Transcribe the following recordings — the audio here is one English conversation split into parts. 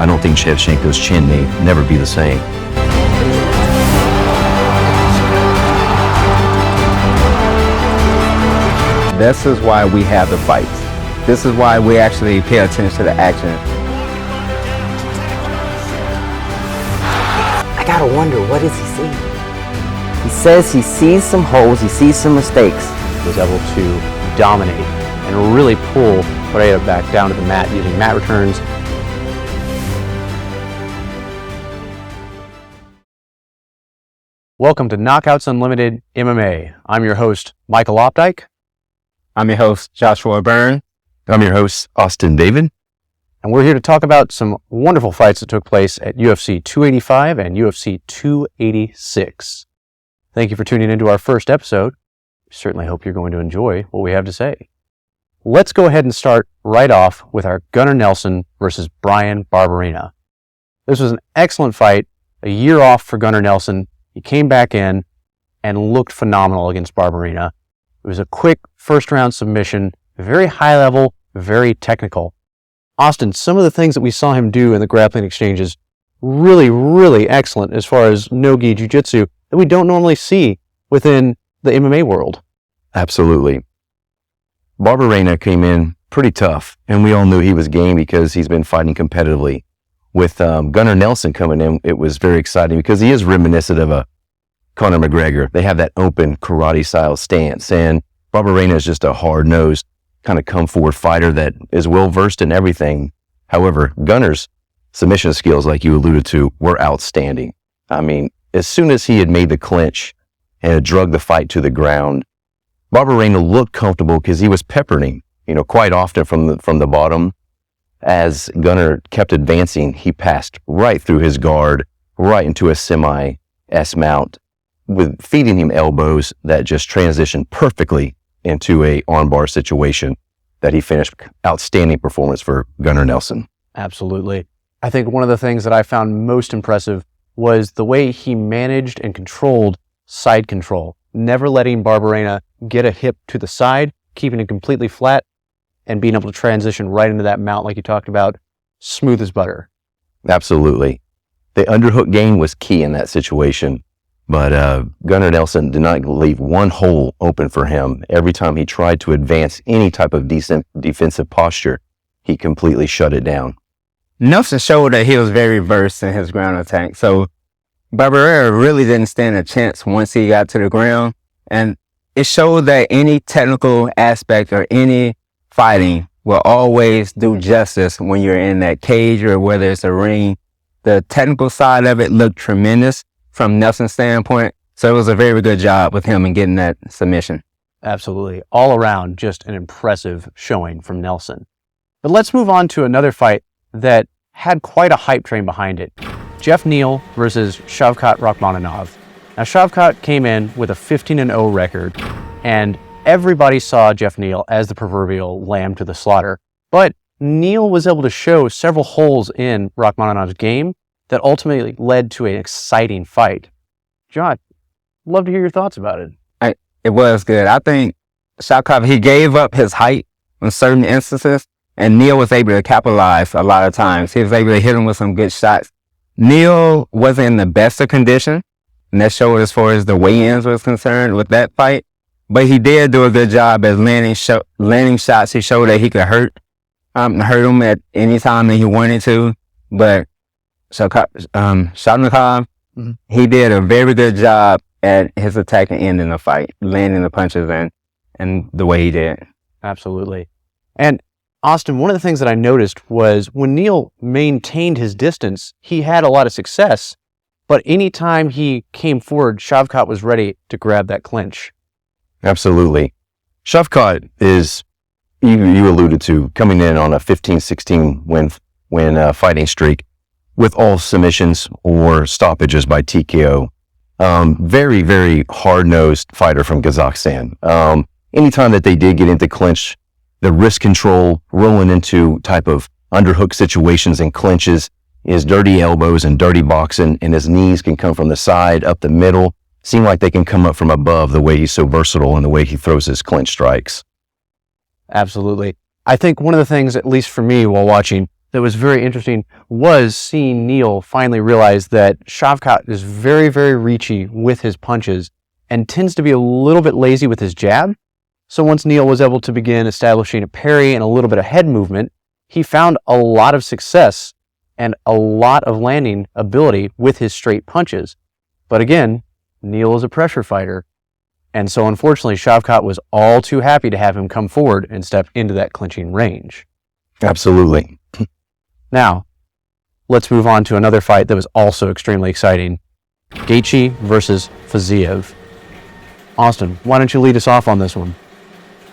don't think Schevchenko's chin may never be the same. This is why we have the fights. This is why we actually pay attention to the action. I gotta wonder, what does he see? He says he sees some holes, he sees some mistakes. He was able to dominate and really pull Pereira back down to the mat using mat returns. Welcome to Knockouts Unlimited MMA. I'm your host, Michael Opdyke. I'm your host, Joshua Byrne. I'm your host, Austin David. And we're here to talk about some wonderful fights that took place at UFC 285 and UFC 286. Thank you for tuning into our first episode. We certainly hope you're going to enjoy what we have to say. Let's go ahead and start right off with our Gunnar Nelson versus Bryan Barberena. This was an excellent fight, a year off for Gunnar Nelson. He came back in and looked phenomenal against Barberena. It was a quick first round submission, very high level, very technical. Austin, some of the things that we saw him do in the grappling exchanges, really excellent as far as no-gi jiu-jitsu that we don't normally see within the MMA world. Absolutely. Barberena came in pretty tough, and we all knew he was game because he's been fighting competitively. With Gunnar Nelson coming in, it was very exciting because he is reminiscent of a Conor McGregor. They have that open karate-style stance, and Barberena is just a hard-nosed, kind of come-forward fighter that is well-versed in everything. However, Gunnar's submission skills, like you alluded to, were outstanding. I mean, as soon as he had made the clinch and had drugged the fight to the ground, Barberena looked comfortable because he was peppering him, quite often from the bottom. As Gunnar kept advancing, he passed right through his guard, right into a semi-S mount, with feeding him elbows that just transitioned perfectly into a armbar situation that he finished. Outstanding performance for Gunnar Nelson. Absolutely. I think one of the things that I found most impressive was the way he managed and controlled side control, never letting Barberena get a hip to the side, keeping it completely flat, and being able to transition right into that mount like you talked about, smooth as butter. Absolutely. The underhook game was key in that situation, but Gunnar Nelson did not leave one hole open for him. Every time he tried to advance any type of decent defensive posture, he completely shut it down. Nelson showed that he was very versed in his ground attack, so Barberena really didn't stand a chance once he got to the ground, and it showed that any technical aspect or any fighting will always do justice when you're in that cage or whether it's a ring. The technical side of it looked tremendous from Nelson's standpoint, so it was a very good job with him in getting that submission. Absolutely. All around, just an impressive showing from Nelson. But let's move on to another fight that had quite a hype train behind it. Geoff Neal versus Shavkat Rakhmonov. Now, Shavkat came in with a 15-0 record, and everybody saw Geoff Neal as the proverbial lamb to the slaughter. But Neal was able to show several holes in Rakhmonov's game that ultimately led to an exciting fight. John, love to hear your thoughts about it. It was good. I think Shavkat, he gave up his height in certain instances, and Neal was able to capitalize a lot of times. He was able to hit him with some good shots. Neal wasn't in the best of condition, and that showed as far as the weigh-ins was concerned with that fight. But he did do a good job at landing shots. He showed that he could hurt him at any time that he wanted to. But Shavchenko, he did a very good job at his attacking end in the fight, landing the punches and the way he did. Absolutely. And Austin, one of the things that I noticed was when Neal maintained his distance, he had a lot of success, but anytime he came forward, Shavkat was ready to grab that clinch. Absolutely. Shavkat is, you alluded to, coming in on a 15-16 win fighting streak with all submissions or stoppages by TKO. Very hard-nosed fighter from Kazakhstan. Anytime that they did get into clinch, the wrist control, rolling into type of underhook situations and clinches, his dirty elbows and dirty boxing, and his knees can come from the side, up the middle. Seem like they can come up from above the way he's so versatile and the way he throws his clinch strikes. Absolutely. I think one of the things, at least for me while watching, that was very interesting was seeing Neil finally realize that Shavkat is very, very reachy with his punches and tends to be a little bit lazy with his jab. So once Neil was able to begin establishing a parry and a little bit of head movement, he found a lot of success and a lot of landing ability with his straight punches. But again, Neil is a pressure fighter. And so unfortunately, Shavkat was all too happy to have him come forward and step into that clinching range. Absolutely. Now, let's move on to another fight that was also extremely exciting. Gaethje versus Fiziev. Austin, why don't you lead us off on this one?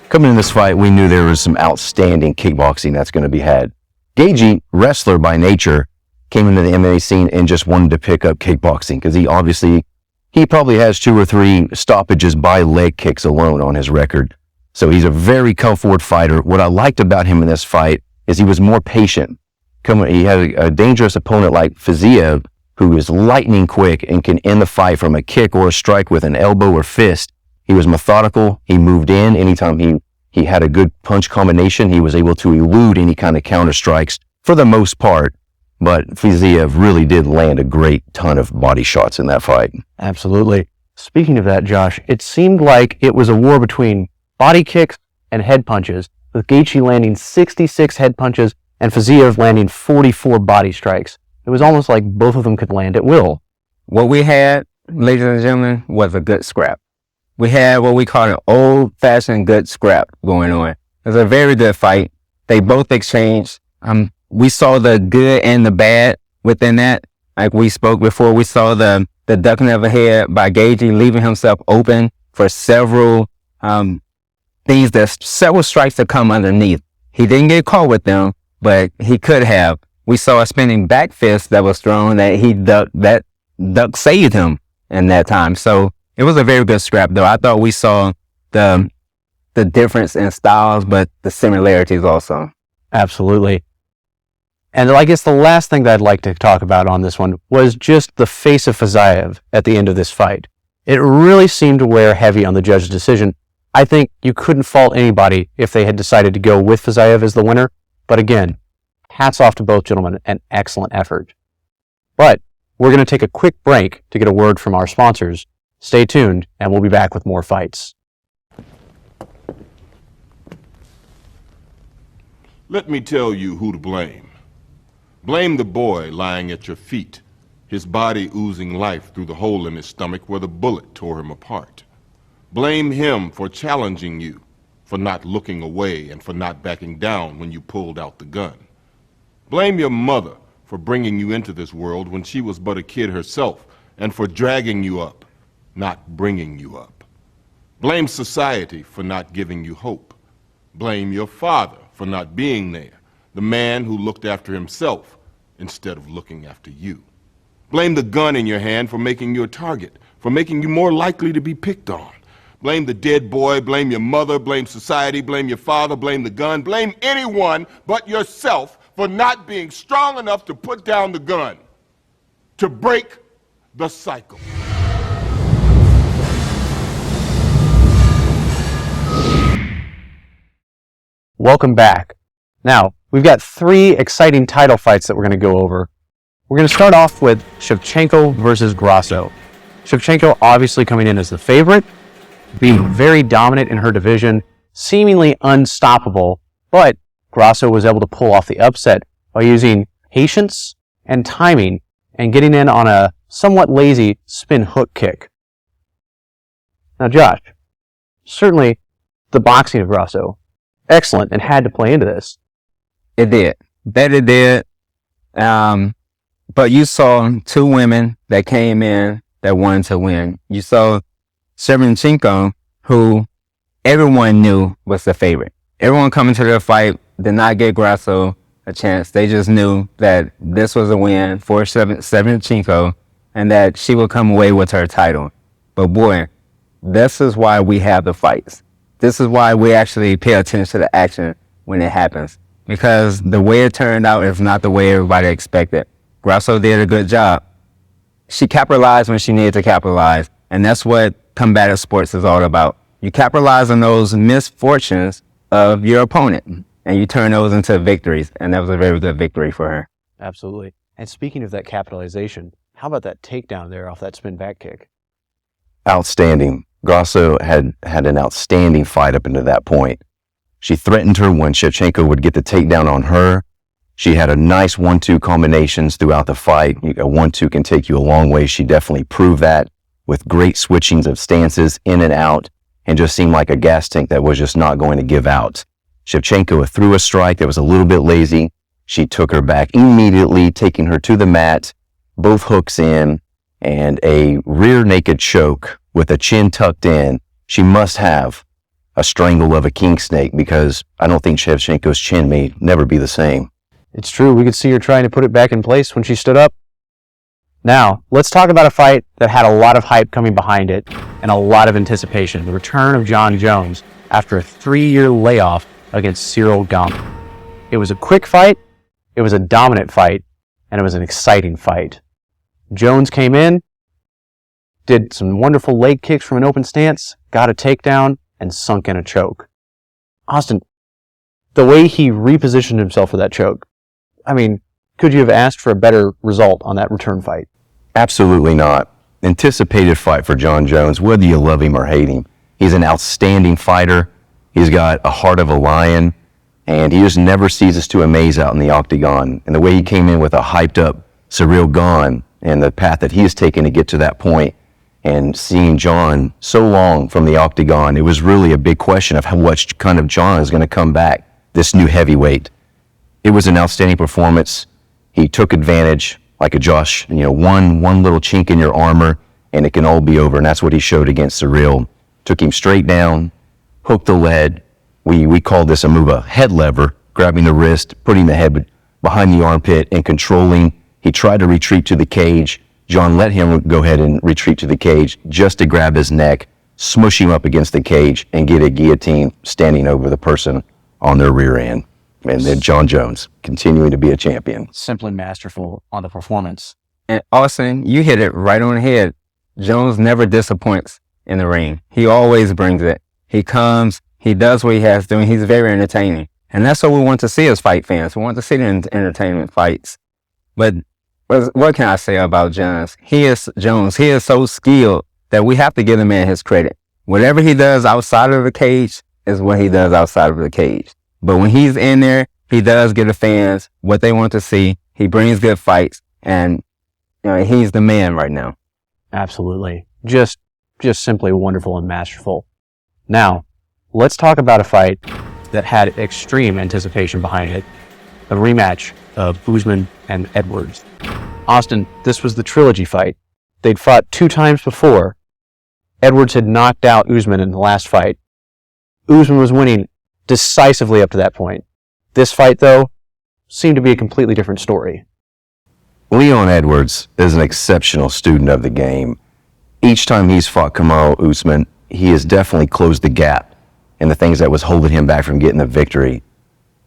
Coming in this fight, we knew there was some outstanding kickboxing that's going to be had. Gaethje, wrestler by nature, came into the MMA scene and just wanted to pick up kickboxing because he probably has 2 or 3 stoppages by leg kicks alone on his record. So he's a very come forward fighter. What I liked about him in this fight is he was more patient. He had a dangerous opponent like Fiziev, who is lightning quick and can end the fight from a kick or a strike with an elbow or fist. He was methodical. He moved in. Anytime he had a good punch combination, he was able to elude any kind of counter strikes for the most part. But Fiziev really did land a great ton of body shots in that fight. Absolutely. Speaking of that, Josh, it seemed like it was a war between body kicks and head punches, with Gaethje landing 66 head punches and Fiziev landing 44 body strikes. It was almost like both of them could land at will. What we had, ladies and gentlemen, was a good scrap. We had what we call an old-fashioned good scrap going on. It was a very good fight. They both exchanged. We saw the good and the bad within that. Like we spoke before, we saw the ducking of a head by Gaethje, leaving himself open for several several strikes to come underneath. He didn't get caught with them, but he could have. We saw a spinning back fist that was thrown that he ducked. That duck saved him in that time. So it was a very good scrap, though. I thought we saw the difference in styles, but the similarities also. Absolutely. And I guess the last thing that I'd like to talk about on this one was just the face of Fiziev at the end of this fight. It really seemed to wear heavy on the judge's decision. I think you couldn't fault anybody if they had decided to go with Fiziev as the winner. But again, hats off to both gentlemen, an excellent effort. But we're going to take a quick break to get a word from our sponsors. Stay tuned, and we'll be back with more fights. Let me tell you who to blame. Blame the boy lying at your feet, his body oozing life through the hole in his stomach where the bullet tore him apart. Blame him for challenging you, for not looking away and for not backing down when you pulled out the gun. Blame your mother for bringing you into this world when she was but a kid herself and for dragging you up, not bringing you up. Blame society for not giving you hope. Blame your father for not being there, the man who looked after himself instead of looking after you. Blame the gun in your hand for making you a target, for making you more likely to be picked on. Blame the dead boy, blame your mother, blame society, blame your father, blame the gun, blame anyone but yourself for not being strong enough to put down the gun, to break the cycle. Welcome back. Now, we've got 3 exciting title fights that we're going to go over. We're going to start off with Schevchenko versus Grasso. Schevchenko obviously coming in as the favorite, being very dominant in her division, seemingly unstoppable, but Grasso was able to pull off the upset by using patience and timing and getting in on a somewhat lazy spin hook kick. Now, Josh, certainly the boxing of Grasso, excellent and had to play into this. It did. That it did. But you saw 2 women that came in that wanted to win. You saw Schevchenko, who everyone knew was the favorite. Everyone coming to the fight did not give Grasso a chance. They just knew that this was a win for Schevchenko and that she would come away with her title. But boy, this is why we have the fights. This is why we actually pay attention to the action when it happens. Because the way it turned out is not the way everybody expected. Grasso did a good job. She capitalized when she needed to capitalize. And that's what combative sports is all about. You capitalize on those misfortunes of your opponent. and you turn those into victories. And that was a very good victory for her. Absolutely. And speaking of that capitalization, how about that takedown there off that spin back kick? Outstanding. Grasso had an outstanding fight up into that point. She threatened her when Schevchenko would get the takedown on her. She had a nice 1-2 combinations throughout the fight. A 1-2 can take you a long way. She definitely proved that with great switchings of stances in and out, and just seemed like a gas tank that was just not going to give out. Schevchenko threw a strike that was a little bit lazy. She took her back immediately, taking her to the mat, both hooks in, and a rear naked choke with a chin tucked in. She must have a strangle of a king snake, because I don't think Schevchenko's chin may never be the same. It's true. We could see her trying to put it back in place when she stood up. Now, let's talk about a fight that had a lot of hype coming behind it and a lot of anticipation. The return of Jon Jones after a 3-year layoff against Cyril Gane. It was a quick fight, it was a dominant fight, and it was an exciting fight. Jones came in, did some wonderful leg kicks from an open stance, got a takedown, and sunk in a choke. Austin, the way he repositioned himself for that choke, I mean, could you have asked for a better result on that return fight? Absolutely not. Anticipated fight for Jon Jones, whether you love him or hate him. He's an outstanding fighter. He's got a heart of a lion, and he just never ceases to amaze out in the octagon. And the way he came in with a hyped up Cyril Gane and the path that he has taken to get to that point, and seeing Jon so long from the octagon, it was really a big question of what kind of Jon is going to come back, this new heavyweight. It was an outstanding performance. He took advantage, like a Josh, one little chink in your armor, and it can all be over. And that's what he showed against Cyril. Took him straight down, hooked the lead. We call this a move, a head lever, grabbing the wrist, putting the head behind the armpit, and controlling. He tried to retreat to the cage. Jon let him go ahead and retreat to the cage just to grab his neck, smush him up against the cage, and get a guillotine standing over the person on their rear end. And then Jon Jones continuing to be a champion. Simply masterful on the performance. And Austin, you hit it right on the head. Jones never disappoints in the ring. He always brings it. He comes, he does what he has to do, and he's very entertaining. And that's what we want to see as fight fans. We want to see the entertainment fights. But what can I say about Jones? He is so skilled that we have to give the man his credit. Whatever he does outside of the cage is what he does outside of the cage. But when he's in there, he does give the fans what they want to see. He brings good fights, and he's the man right now. Absolutely. Just simply wonderful and masterful. Now, let's talk about a fight that had extreme anticipation behind it. A rematch of Usman and Edwards. Austin, this was the trilogy fight. They'd fought 2 times before. Edwards had knocked out Usman in the last fight. Usman was winning decisively up to that point. This fight, though, seemed to be a completely different story. Leon Edwards is an exceptional student of the game. Each time he's fought Kamaru Usman, he has definitely closed the gap in the things that was holding him back from getting the victory.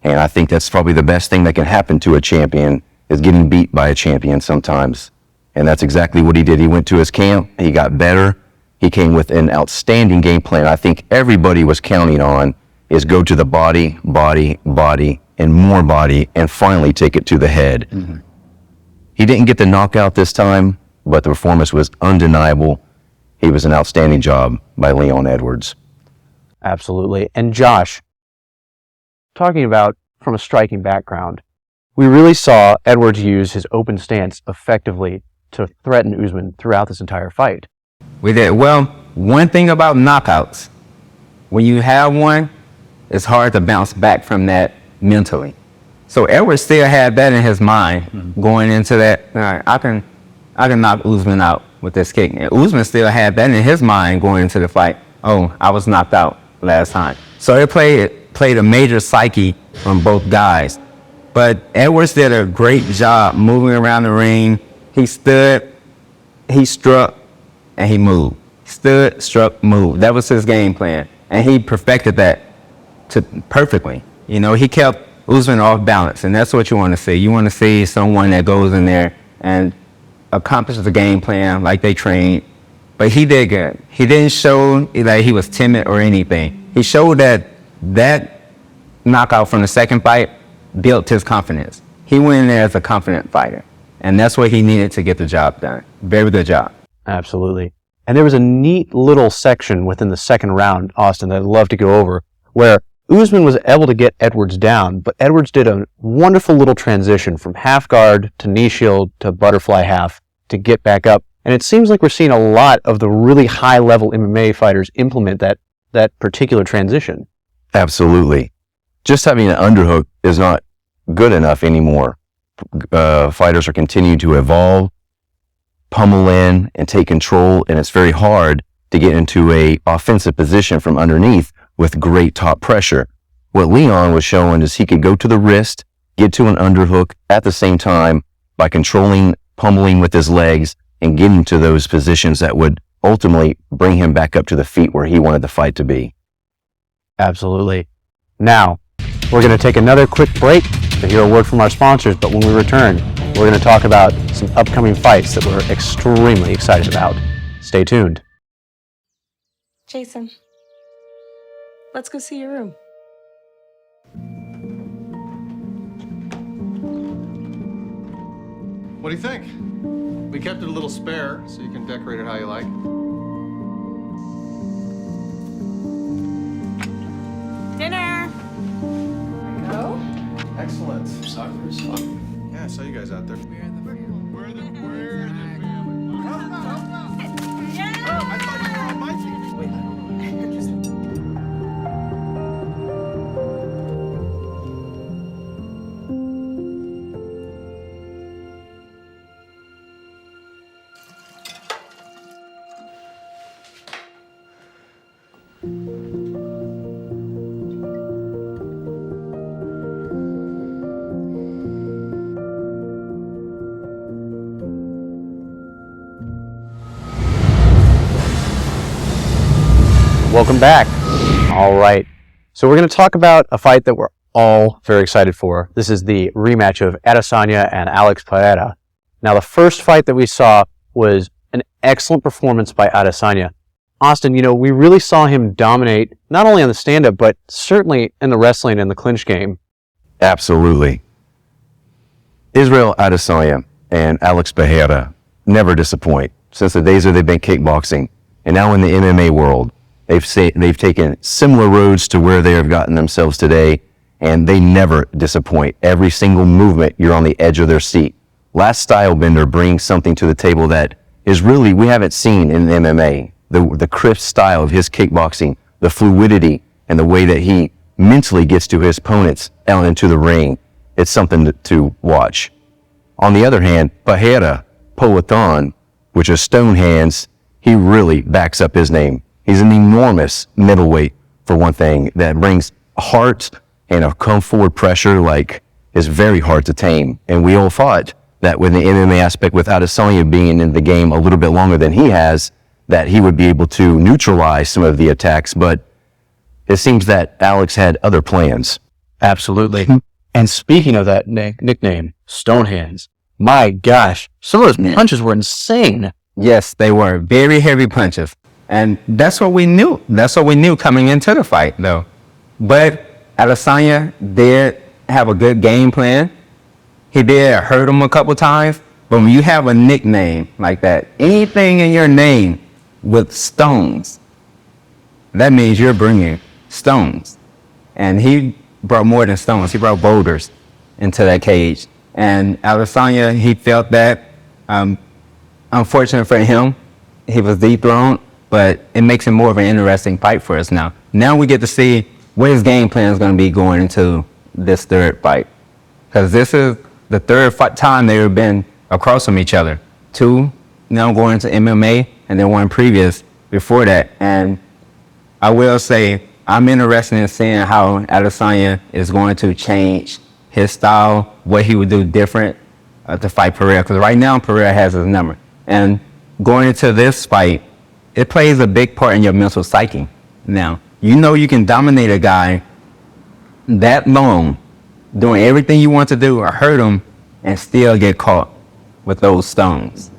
And I think that's probably the best thing that can happen to a champion, is getting beat by a champion sometimes. And that's exactly what he did. He went to his camp, he got better, he came with an outstanding game plan. I think everybody was counting on is go to the body, and more body, and finally take it to the head. Mm-hmm. He didn't get the knockout this time, but the performance was undeniable. He was an outstanding job by Leon Edwards. Absolutely. And Josh, talking about from a striking background, we really saw Edwards use his open stance effectively to threaten Usman throughout this entire fight. We did. Well, one thing about knockouts, when you have one, it's hard to bounce back from that mentally. So Edwards still had that in his mind going into that. All right, I can knock Usman out with this kick. And Usman still had that in his mind going into the fight. Oh, I was knocked out last time. So it played a major psyche from both guys. But Edwards did a great job moving around the ring. He stood, he struck, and he moved. Stood, struck, moved. That was his game plan. And he perfected that perfectly. He kept Usman off balance, and that's what you want to see. You want to see someone that goes in there and accomplishes the game plan like they trained. But he did good. He didn't show that he was timid or anything. He showed that knockout from the second fight built his confidence. He went in there as a confident fighter, and that's what he needed to get the job done. Very good job. Absolutely. And there was a neat little section within the second round, Austin, that I'd love to go over, where Usman was able to get Edwards down, but Edwards did a wonderful little transition from half guard to knee shield to butterfly half to get back up. And it seems like we're seeing a lot of the really high-level MMA fighters implement that particular transition. Absolutely. Just having an underhook is not good enough anymore. Fighters are continuing to evolve, pummel in, and take control, and it's very hard to get into a offensive position from underneath with great top pressure. What Leon was showing is he could go to the wrist, get to an underhook at the same time by controlling, pummeling with his legs, and getting to those positions that would ultimately bring him back up to the feet where he wanted the fight to be. Absolutely. Now, we're going to take another quick break to hear a word from our sponsors, but when we return, we're going to talk about some upcoming fights that we're extremely excited about. Stay tuned. Jason, let's go see your room. What do you think? We kept it a little spare, so you can decorate it how you like. Dinner! Go? Excellent. Soccer is fun. Yeah, I saw you guys out there. We're the family. Yeah! I thought you were on my team. Wait. Welcome back. All right. So we're going to talk about a fight that we're all very excited for. This is the rematch of Adesanya and Alex Pereira. Now, the first fight that we saw was an excellent performance by Adesanya. Austin, we really saw him dominate not only on the stand-up, but certainly in the wrestling and the clinch game. Absolutely. Israel Adesanya and Alex Pereira never disappoint since the days that they've been kickboxing. And now in the MMA world, they've taken similar roads to where they have gotten themselves today, and they never disappoint. Every single movement, you're on the edge of their seat. Last Stylebender brings something to the table that is really, we haven't seen in MMA. The crisp style of his kickboxing, the fluidity, and the way that he mentally gets to his opponents out into the ring. It's something to watch. On the other hand, Pereira, Poatan, which is stone hands, he really backs up his name. He's an enormous middleweight, for one thing, that brings heart and a come forward pressure like is very hard to tame. And we all thought that with the MMA aspect, with Adesanya being in the game a little bit longer than he has, that he would be able to neutralize some of the attacks. But it seems that Alex had other plans. Absolutely. And speaking of that nickname, Stonehands, my gosh, some of those punches were insane. Yes, they were very heavy punches. And that's what we knew. That's what we knew coming into the fight, though. But Adesanya did have a good game plan. He did hurt him a couple times. But when you have a nickname like that, anything in your name with stones, that means you're bringing stones. And he brought more than stones. He brought boulders into that cage. And Adesanya, he felt that. Unfortunate for him, he was dethroned. But it makes it more of an interesting fight for us now. Now we get to see what his game plan is going to be going into this third fight. Because this is the third time they've been across from each other. Two now going into MMA, and then one previous before that. And I will say, I'm interested in seeing how Adesanya is going to change his style, what he would do different to fight Pereira. Because right now, Pereira has his number. And going into this fight, it plays a big part in your mental psyche. Now, you can dominate a guy that long, doing everything you want to do or hurt him, and still get caught with those stones.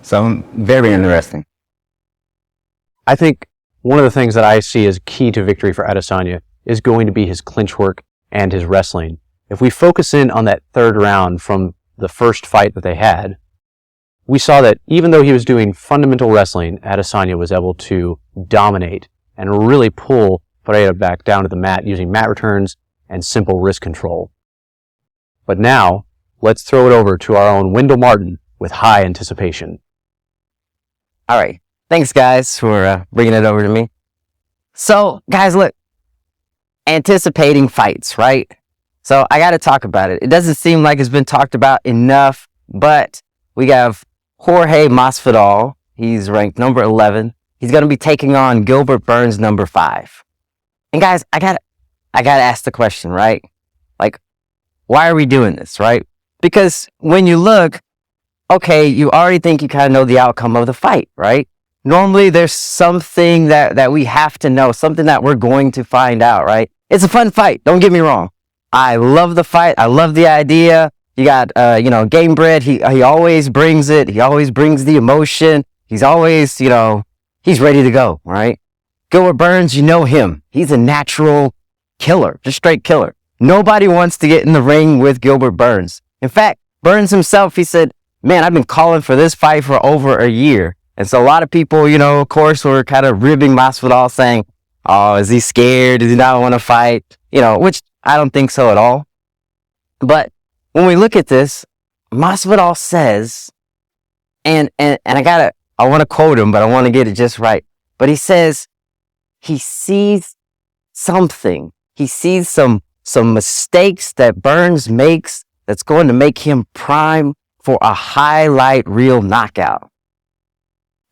So, very interesting. I think one of the things that I see as key to victory for Adesanya is going to be his clinch work and his wrestling. If we focus in on that third round from the first fight that they had, we saw that even though he was doing fundamental wrestling, Adesanya was able to dominate and really pull Pereira back down to the mat using mat returns and simple wrist control. But now, let's throw it over to our own Wendell Martin with high anticipation. All right. Thanks, guys, for bringing it over to me. So, guys, look, anticipating fights, right? So I got to talk about it. It doesn't seem like it's been talked about enough, but we have Jorge Masvidal. He's ranked number 11. He's going to be taking on Gilbert Burns, number 5. And guys, I got to ask the question, right? Like, why are we doing this, right? Because when you look, okay, you already think you kind of know the outcome of the fight, right? Normally there's something that we have to know, something that we're going to find out, right? It's a fun fight. Don't get me wrong. I love the fight. I love the idea. You got, Game Bread. He always brings it. He always brings the emotion. He's always, he's ready to go, right? Gilbert Burns, you know him. He's a natural killer, just straight killer. Nobody wants to get in the ring with Gilbert Burns. In fact, Burns himself, he said, man, I've been calling for this fight for over a year. And so a lot of people, of course, were kind of ribbing Masvidal, saying, oh, is he scared? Does he not want to fight? Which I don't think so at all. But when we look at this, Masvidal says, and I want to quote him, but I want to get it just right. But he says he sees something. He sees some mistakes that Burns makes that's going to make him prime for a highlight reel knockout.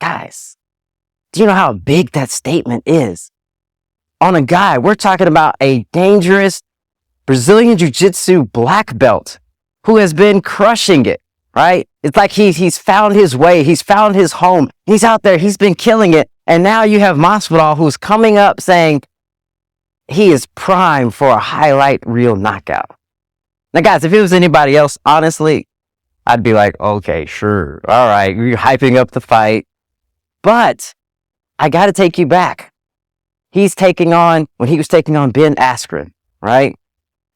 Guys, do you know how big that statement is? On a guy, we're talking about a dangerous Brazilian Jiu-Jitsu black belt who has been crushing it, right? It's like he's found his way. He's found his home. He's out there. He's been killing it. And now you have Masvidal who's coming up saying he is primed for a highlight reel knockout. Now, guys, if it was anybody else, honestly, I'd be like, okay, sure. All right, you're hyping up the fight. But I got to take you back. When he was taking on Ben Askren, right?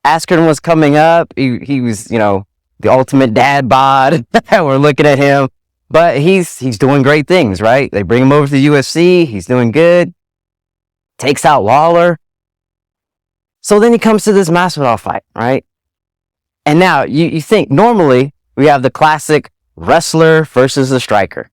Askren was coming up. He was, the ultimate dad bod. We're looking at him. But he's doing great things, right? They bring him over to the UFC. He's doing good. Takes out Lawler. So then he comes to this Masvidal fight, right? And now you think normally we have the classic wrestler versus the striker.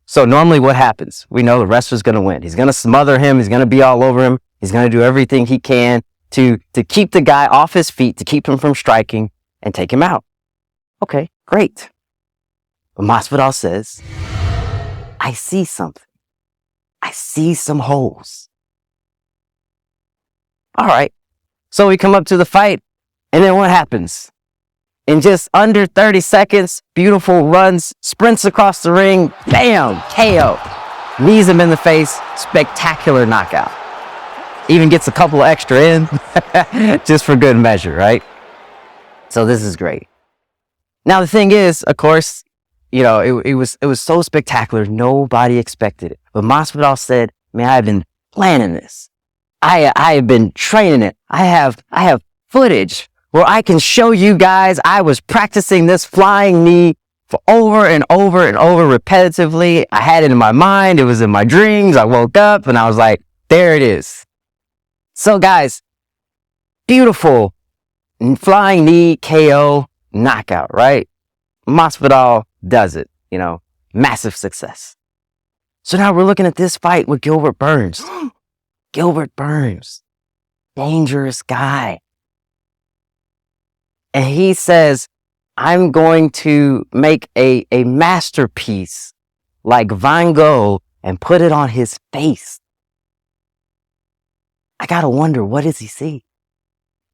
So normally what happens? We know the wrestler's going to win. He's going to smother him. He's going to be all over him. He's going to do everything he can to keep the guy off his feet, to keep him from striking and take him out. Okay, great. But Masvidal says, I see something. I see some holes. All right. So we come up to the fight, and then what happens? In just under 30 seconds, beautiful runs, sprints across the ring, bam, KO. Knees him in the face, spectacular knockout. Even gets a couple extra in, just for good measure, right? So this is great. Now the thing is, of course, it was so spectacular, nobody expected it. But Masvidal said, man, I've been planning this. I have been training it. I have footage where I can show you guys I was practicing this flying knee for over and over and over repetitively. I had it in my mind. It was in my dreams. I woke up and I was like, there it is. So guys, beautiful flying knee KO knockout, right? Masvidal does it, massive success. So now we're looking at this fight with Gilbert Burns. Gilbert Burns, dangerous guy. And he says, I'm going to make a masterpiece like Van Gogh and put it on his face. I gotta wonder, what does he see?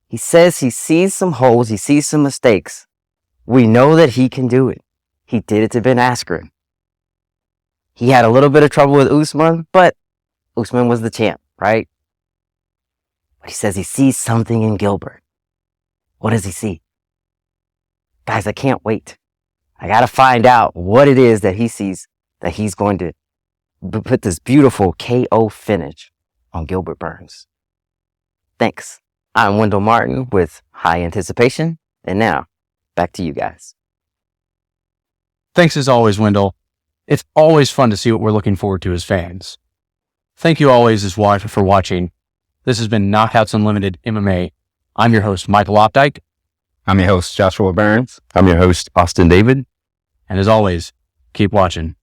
He says he sees some holes, he sees some mistakes. We know that he can do it. He did it to Ben Askren. He had a little bit of trouble with Usman, but Usman was the champ, right? But he says he sees something in Gilbert. What does he see? Guys, I can't wait. I got to find out what it is that he sees that he's going to put this beautiful KO finish on Gilbert Burns. Thanks. I'm Wendell Martin with High Anticipation. And now, back to you guys. Thanks as always, Wendell. It's always fun to see what we're looking forward to as fans. Thank you always for watching. This has been Knockouts Unlimited MMA. I'm your host, Michael Opdyke. I'm your host, Joshua Burns. I'm your host, Austin David. And as always, keep watching.